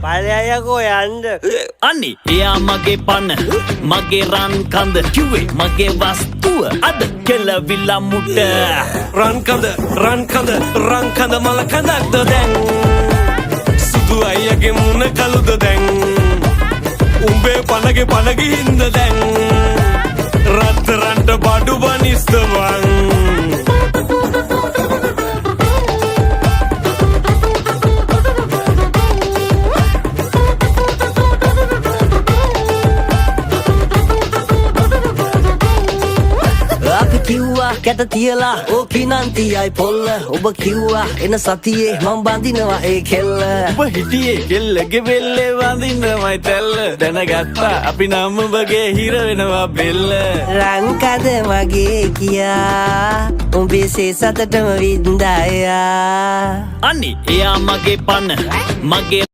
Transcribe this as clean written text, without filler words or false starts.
බලයකෝ යන්න. අනි එයා මගේ පන මගේ රන් කඳ කිව්වේ මගේ වස්තුව අද කෙලවිලා මුට රන් කඳ මල කඳක්ද දැන් සුදු අයියගේ මුණ කළුද දැන් උඹේ පනගේ හින්ද දැන් රත්තරන්ට බඩු බනිස්තවන් අපි කිව්වා කැට තියලා ඕකි නම් තියයි පොල්ල ඔබ කිව්වා එන සතියේ මං බඳිනවා ඒ කෙල්ල ඔබ හිටියේ කෙල්ලගේ බෙල්ලේ වඳින්නමයි තැල්ල දැනගත්තා අපි නම් ඔබගේ හිර වෙනවා බෙල්ල රංකද මගේ කියා උඹේ සතටම වින්දායා අනි එයා මගේ පන මගේ